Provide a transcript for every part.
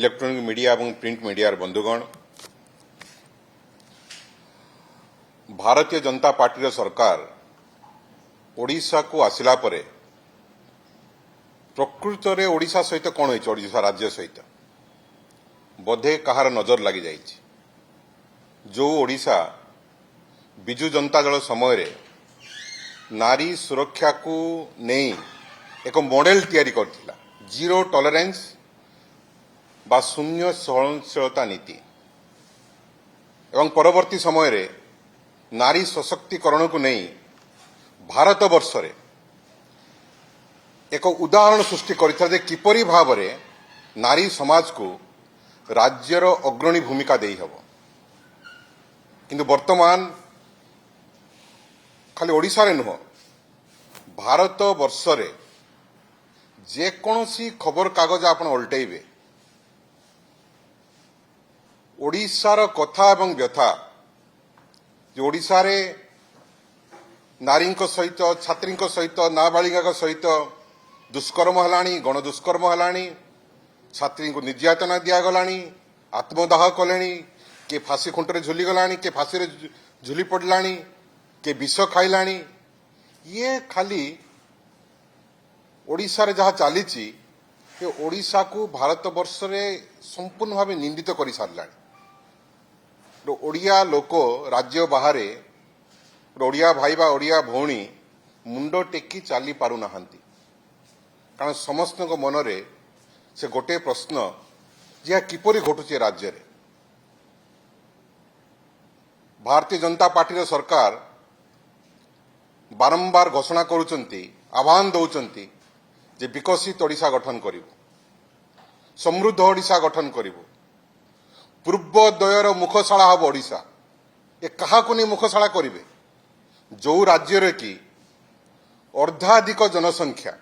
Electronic media और print media बंधुगण Bharatiya Janata party सरकार ओडिशा को आसिला परे प्रकृत में ओडिशा सहित कौन हो ओडिशा राज्य सहित बोधे कहार नजर लगी जाइए जो ओडिशा बिजु जनता दल समय रे नारी सुरक्षा को नहीं एक मॉडल तैयारी करथिला जीरो टॉलरेंस बा शून्य सहनशीलता नीति एवं परवर्ती समय रे नारी सशक्तिकरण को नहीं भारत वर्ष रे एक उदाहरण सृष्टि करथिला किपरि भाव रे नारी समाज को राज्यर अग्रणी भूमिका देई हबो किंतु वर्तमान खाली ओडिशा रे नुह भारत वर्ष रे जेकोसी खबर कागज आपण उल्टेबे ओडिशार कथा एवं व्यथा जो ओडिशा रे नारी सहित छात्री सहित नाबालिका सहित दुष्कर्म हलानी गण दुष्कर्म हलानी छात्री को निर्यातना दिगलानी आत्मदाह कले किए फांसी खुंटे झुली गलानी किए फांसी रे झुली पड़लानी किए विष खाइलानी ये खाली ओडिशा रे जहाँ चली ओडिशा को भारत वर्ष रे संपूर्ण भाव निंदित कर सारानी ओडिया लोक राज्य बाहर ओडिया भाई बा ओडिया भौणी मुंड टेकी चली पारुना कारण समस्त मन रे से गोटे प्रश्न जे किपरि घटुचे राज्य रे भारतीय जनता पार्टी सरकार बारंबार घोषणा करुचंती आह्वान दौचंती जे विकसित ओडिशा गठन करिवो समृद्ध ओडिशा गठन करिवो पूर्वोदयर मुखशाला हम ओडिशा ये क्या नहीं मुखशाला करेंगे जो राज्य रे कि अर्धाधिक जनसंख्या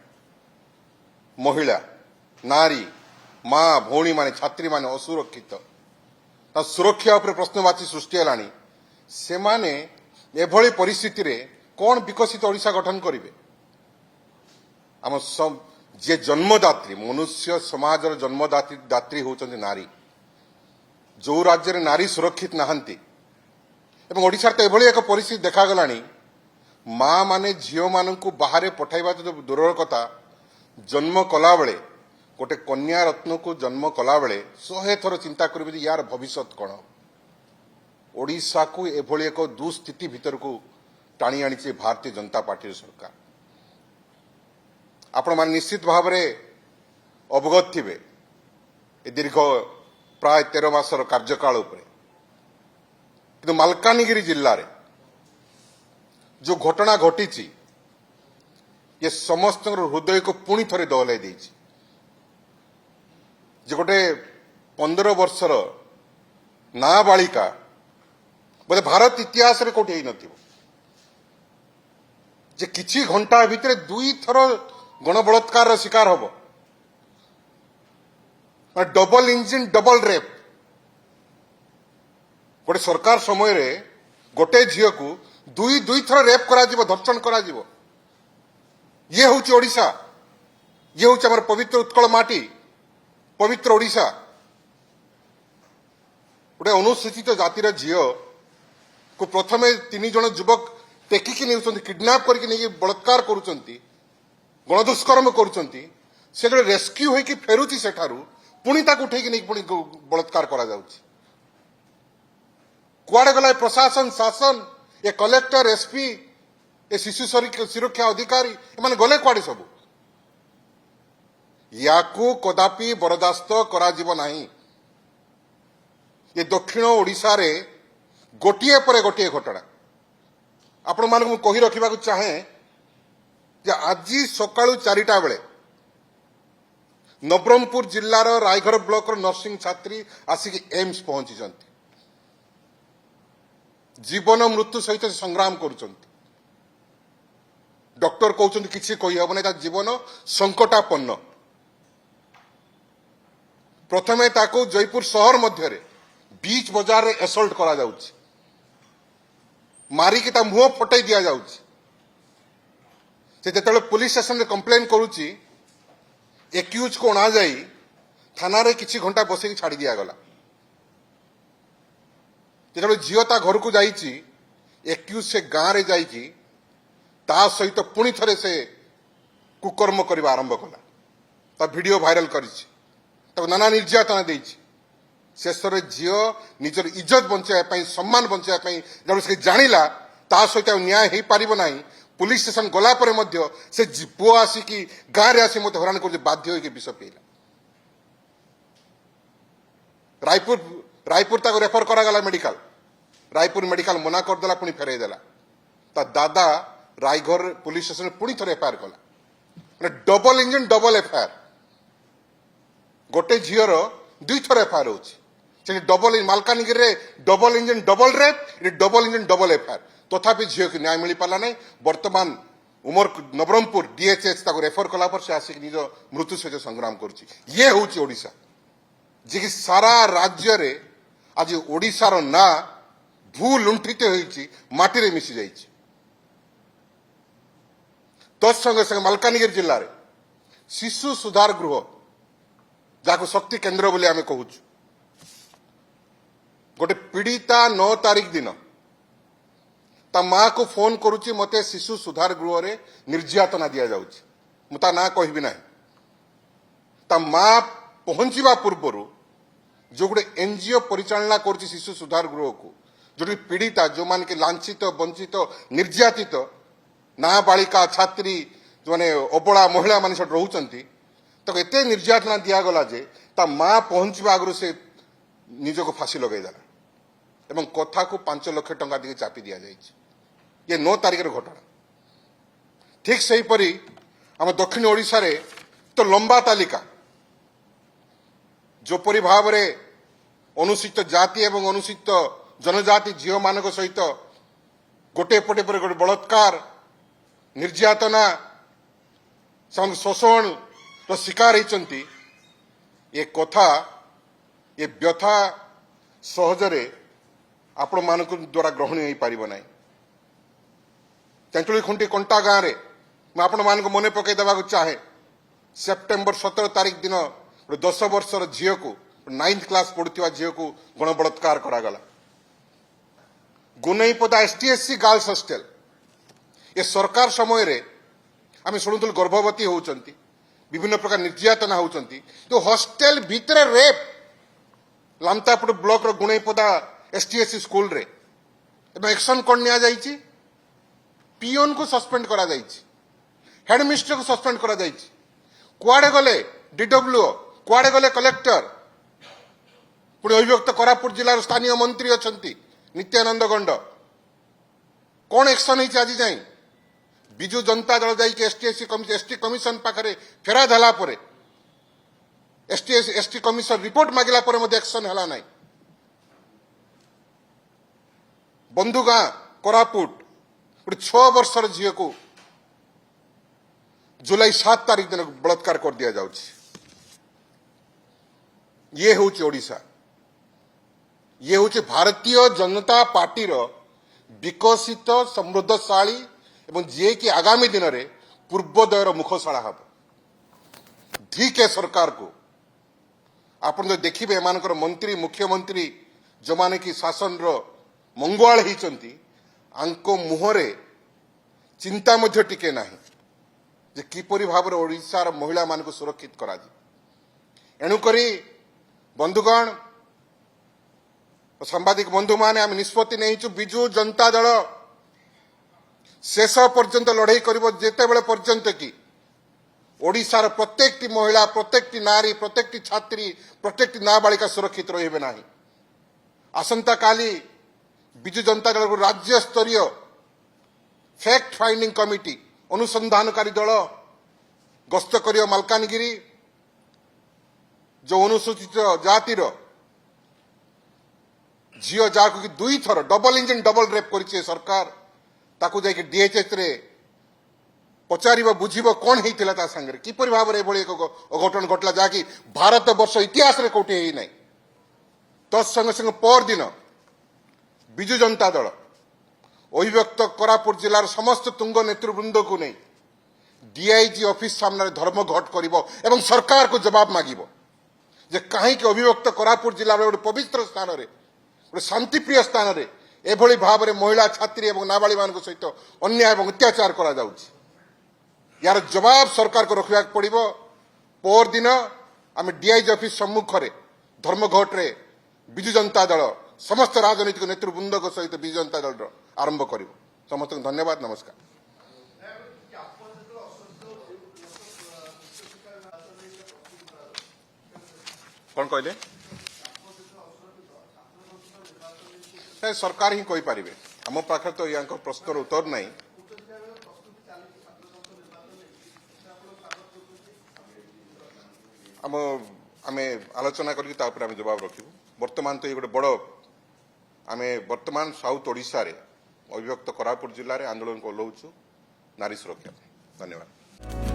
महिला नारी माँ भौणी माने छात्री माने असुरक्षित ता सुरक्षा उपर प्रश्नवाची सृष्टि है से माने एभली परिस्थिति रे कौन विकसित ओडिशा गठन करेंगे आम जे जन्मदात्री मनुष्य समाजर जन्मदात्री होचंती नारी जो राज्य रे नारी सुरक्षित नहांती एवं ओडिशा तो एभली एक परिस्थिति देखागलानी माँ माने झील मान बाहर पठाइबा तो दूर कथा जन्म कला बेले गोटे कन्या रत्न को जन्म कला बेले 100 थर चिंता करेंगे यार भविष्य कौन ओडिशा को एभली एक दुस्थिति भीतर को टाणी आनी भारतीय जनता पार्टी सरकार आपण मान निश्चित भाव में अवगत थे दीर्घ प्राय 13 मासर कार्यकाल उपरे किंतु मालकानगिरी जिल्ला रे जो घटना घटी ये समस्त हृदय को पुणी थरे दहलाई देछि जे गोटे 15 वर्षर नाबालिका बोले भारत इतिहास रे कोठी नथिबो जे किछि घंटा भितर 2 थर गणबलात्कार शिकार हबो डबल इंजिन डबल रेप गोटे सरकार समय रे गोटे झील को दुई थर रेप करा धर्षण करा ये हूँ ओडिशा ये हूँ आम पवित्र उत्कल माटी पवित्र ओडिशा गोटे अनुसूचित जातिर झील को प्रथम 3 जन युवक टेकिकी नहीं किडनाप करके बलात्कार करुँच गणदुष्कर्म करुँच से जो रेस्क्यू होगी फेरुची सेठारू पुणी ताक उठेकी नहीं पुणी बलात्कार करा जाउछि कुआड़े गला प्रशासन शासन ये कलेक्टर एसपी ये शिशु सुरक्षा अधिकारी एमाने गले कुआड़े सब याकू कदापि बरदास्त करा जिवो नाही ये दक्षिण ओडिशा रे गोटिए परे गोटिए घटना आपण मानकु कहि रखिबा को चाहे जे आज सकाळु 4टा बेले नवरंगपुर जिल्लार रायघर ब्लॉक नर्सिंग छात्री आसिक एम्स पहुंची जीवन मृत्यु सहित संग्राम करुँच डॉक्टर कहते किसी कहीहब ना जीवन संकटापन्न प्रथमे ताको जयपुर शहर मध्य बीच बाजार रे एसल्ट करा जाउछि मारिकी ता मुह फटै दिया जाउछि से जेतेबेले पुलिस स्टेशन रे कंप्लेन करूछि एक्यूज को अणा जाई थाना किसी घंटा बसैक छाड़ी दिगला जो झील ता घर को जाइए एक्यूज से गाँव में जाइए सहित पुणी थे से कुकर्म करने आरंभ कला ता वीडियो भाइराल कर नाना निर्यातना देछि शेष झील निजर इज्जत बचाई सम्मान बचाई जब से जानिला ता सहित न्याय हो पार ना पुलिस स्टेशन गला से पुओ आसिकी गाँव में आसी मत हैरान कर बाध्य होकर विष पीला रायपुर ताको रेफर करागला मेडिकल रायपुर मेडिकल मना करदेला पुणी फेरईदेला ता दादा रायघर पुलिस स्टेशन पुणी थे एफआईआर कला मैंने डबल इंजन डबल एफआईआर गोटे झीर दुई थर एफआईआर होची double Malkangiri double engine double rape double engine double FIR तथापि झील को न्याय मिल पाला नहीं वर्तमान उमर नवरंगपुर डीएचएच ताको रेफर कला पर से आसिक निज मृत्यु सहित संग्राम करुची ये होची ओडिशा जे कि सारा राज्य रे आज ओडिशार ना भू लुंठित होईची माटी रे मिसी जाईची तत्संगे संगे मालकानगिरी जिल्ला रे शिशु सुधार गृह जाको शक्ति केन्द्र बोली आमे कहूछु गोटे पीड़िता 9 तारीख दिन ता माँ को फोन करुची मते शिशु सुधार गृह रे निर्यातना दिया जाउची मुता ना कहबी नाही ता माँ पहुंचीबा पूर्वरु जो गोटे एनजीओ परिचालना करुची शिशु सुधार गृह को जो पीड़िता जो मान के लांछित वंचित निर्यातित नाबालिका छात्री जो माने अबला महिला मान सब रोचंती तो एते निर्यातना दियागला जे ता माँ पहुंचवा आगु से निज को फांसी लगेदेला एवं कथा को 5 लाख टंका दिए चापी दि जाए ये 9 तारीख घटना ठीक से परी आम दक्षिण ओडिशा रे तो लंबा तालिका जोपरी भाव में अनुसूचित जाति एवं अनुसूचित जनजाति झील मान सहित गोटे पटे पर गोटे बलात्कार निर्यातना शोषण शिकार होती ये कथा ये व्यथा सहजरे आपण मान द्वारा ग्रहण हो पार ना चंचुली खुंटी कंटा गाँव में मैं आपण मान मन पकई देवा चाहे सेप्टेम्बर 17 तारीख दिन 10 वर्षर झील को 9th क्लास पढ़ुवा झील को गण बलात्कार करागला गुनईपदा एसटीएससी गर्ल्स हॉस्टेल ये सरकार समय रे आम शुणुल गर्भवती होती विभिन्न प्रकार निर्यातना होती तो हॉस्टेल भितर रेप लामतापुर ब्लॉक रो गुनईपदा एसटीएससी स्कूल रे एक्शन कौन नि पीओन को सस्पेंड करा हेडमिस्टर को सस्पेंड करा कुआडे गले डीडब्ल्यूओ कुआडे गले कलेक्टर पुणी अभिव्यक्त कोरापुट जिलार स्थानीय मंत्री अच्छा नित्यानंद गंड कौन एक्शन होती आज जाए विजु जनता दल जाइए एसटी कमिशन पाखे फेरा देला एसटी कमिशन रिपोर्ट मागिला एक्शन है ना बंधुगाँ कोरापुट 6 वर्षर झील को जुलाई 7 तारीख दिन बलात्कार कर दिया जाउछि ये होची ओडिशा ये होची भारतीय जनता पार्टी रो विकसित समृद्धशाली एवं जे कि आगामी दिन में पूर्वोदयर मुखशाला हम ठीक है सरकार को आप जो देखिए एम मंत्री मुख्यमंत्री जो माने कि शासन रो मंगुआल होती मुहरे चिंता मध्य टिके ना जे किपरि भाव ओडिशार महिला मान को सुरक्षित करा एणुकरी बंधुगण सांबादिक बंधु माने आम निष्पत्ति नहीं विजु जनता दल शेष पर्यंत लड़ाई करिबो जेतेबेले पर्यंत कि ओडिशार प्रत्येकटी महिला प्रत्येकटी नारी प्रत्येकटी छात्री प्रत्येकटी नाबालिका सुरक्षित रहिबे नाही आसंता काली विजु जनता दल राज्य स्तरीय फैक्ट फाइंडिंग कमिटी अनुसंधानकारी दल गस्त करियो मालकानगिरी जो अनुसूचित जातिर झील जाको कि 2 थर डबल इंजन डबल रेप करिছে सरकार ताकू जाके डीएचएच रे पचारिबो बुझिबो कोन हेतिला ता संगे किपरि भाव रे एभଳି एक अघटन घटला जाकि भारत वर्ष इतिहास रे कोटे हेई नै तत्संगे संगे पर दिन विजु जनता दल अभिव्यक्त कोरापुट जिलार समस्त तुंग नेतृवृंद को नहीं डीआईजी ऑफिस सामने धर्मघट करिबो एवं सरकार को जवाब मागिबो जे कहीं अभिभक्त कोरापुट जिला गोटे पवित्र स्थान रे गोटे शांतिप्रिय स्थान रे एभली भाव में महिला छात्री और नाबालिग मान सहित अन्याय और अत्याचार करा जाउछि। यार जवाब सरकार को रखा पड़ो। पर दिन आम डीआईजी ऑफिस सम्मुख में धर्मघट रे विजु जनता दल समस्त राजनीतिक नेतृवृंद सहित विजु जनता दल आरंभ कर। समस्त धन्यवाद। नमस्कार। कौन कहले सरकार ही कही पारे। आम पाखे तो या प्रश्नर उत्तर नहीं। आम आलोचना करके जवाब रखू। वर्तमान तो ये गोटे बड़ आम वर्तमान साउथ ओडिशा रे अविभक्त कोरापुट जिले में आंदोलन को ओह्लौचु नारी सुरक्षा। धन्यवाद।